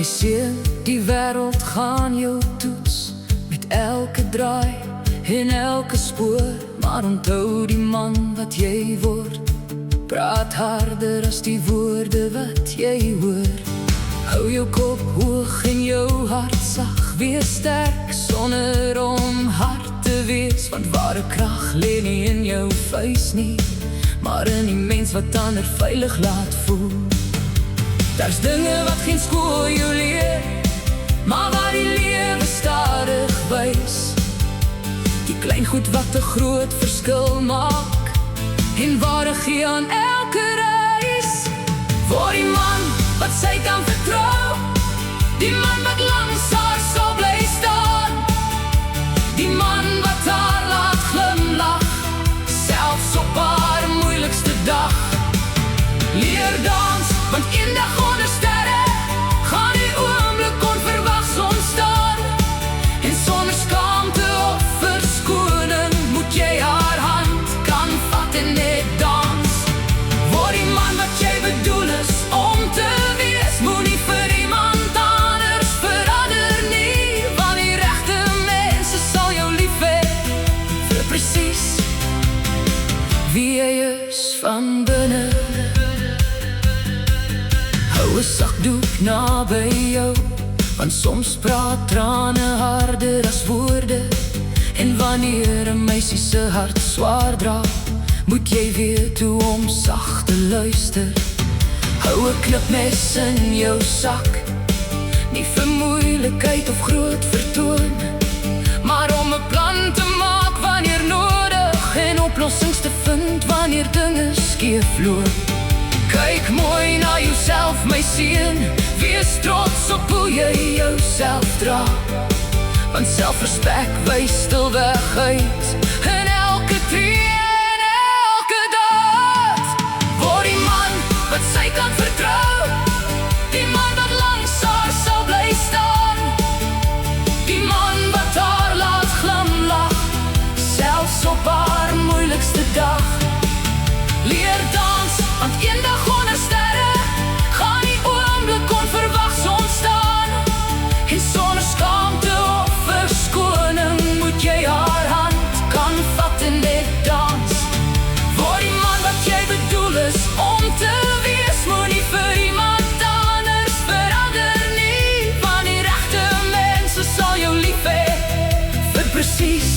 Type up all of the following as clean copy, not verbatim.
my seun, die wêreld gaan jou toets met elke draai en elke spoor. Maar onthou, die man wat jy word praat harder as die woorde wat jy hoor. Hou jou kop hoog en jou hart sag, wees sterk sonder om hard te wees. Want ware krag lê nie in jou vuis nie, maar in die mens wat ander veilig laat voel. Daar's dinge wat geen skool jou leer, maar waar die lewe stadig wys. Die klein goed wat 'n groot verskil maak, en ware gee aan elke reis. Word die man wat sy kan vertrou, die man wat langs haar sal bly staan, die man wat haar laat glimlag, selfs op haar moeilikste dag. Leer dans, want eendag onder sterre gaan die oomblik onverwags ontstaan. En sonder skaamte of verskoning moet jy haar hand kan vat en net dans. Word die man wat jy bedoel is om te wees, moenie vir iemand anders verander nie, want die regte mense sal jou lief hê vir presies wie jy is van binne. Hou 'n sakdoek naby jou, want soms praat trane harder as woorde. En wanneer 'n meisie se hart swaar dra, moet jy weet hoe om sag te luister. Hou 'n knipmes in jou sak, nie vir moeilikheid of groot vertoon, maar om 'n plan te maak wanneer nodig, en oplossings te vind wanneer dinge skeef loop. Kyk mooi na jouself, my seun, wees trots op hoe jy jouself dra, want selfrespek wys stilweg uit in elke tree en elke daad. Word die man wat sy kan vertrou, die man wat langs haar sal bly staan, die man wat haar laat glimlag, selfs op haar moeilikste dag. Leer dans, want eendag onder sterre gaan die oomblik onverwags ontstaan. En sonder skaamte of verskoning moet jy haar hand kan vat en net dans. Word die man wat jy bedoel is om te wees, moenie vir iemand anders verander nie, want die regte mense sal jou lief hê vir presies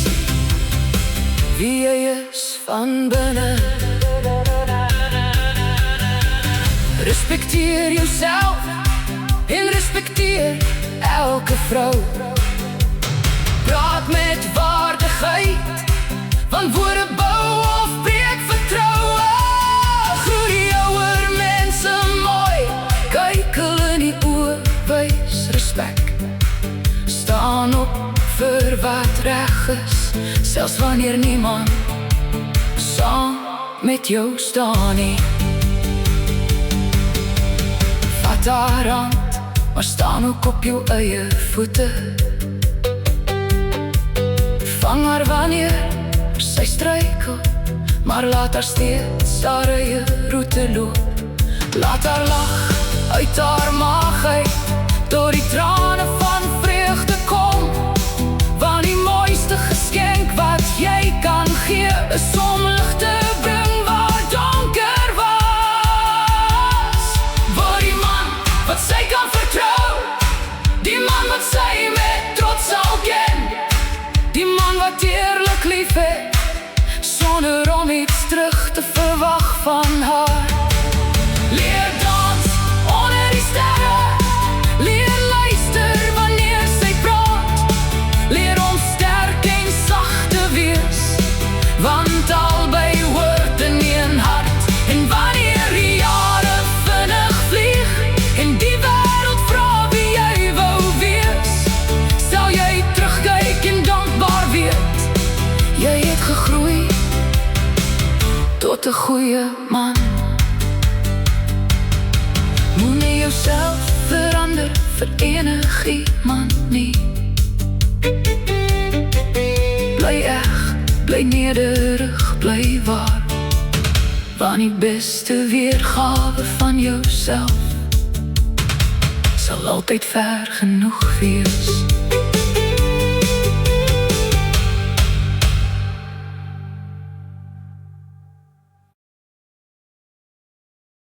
wie jy is van binne. Respecteer jouself en respecteer elke vrou. Praat met waardigheid, want woorde bou of breek vertroue. Groet die ouer mense mooi, kyk hulle in die oë, wys respek. Staan op vir wat reg is, selfs wanneer niemand saam met jou staan nie. Vat haar hand, maar staan ook op jou eie voete. Vang haar wanneer sy struikel, maar laat haar steeds haar eie roete loop. Laat haar lach uit haar maag uit, tot die trane van vreugde kom. Want die mooiste geskenk wat jy kan gee, is om lig te bring waar donker was. Word die man wat sy kan vertrou, die man wat sy met trots sal ken, die man wat eerlik lief het, sonder om iets terug te verwag van haar. Leer dans onder die sterre, leer luister wanneer sy praat, leer om sterk en sag te wees, want albei hoort in een hart. En wanneer die jare vinnig vlieg en die wêreld vra wie jy wou wees, sal jy terugkyk en dankbaar weet, jy het gegroei tot 'n goeie man. Moenie jouself verander vir enigiemand nie. Bly eg, bly nederig, bly waar, want die beste weergawe van jouself sal altyd ver genoeg wees.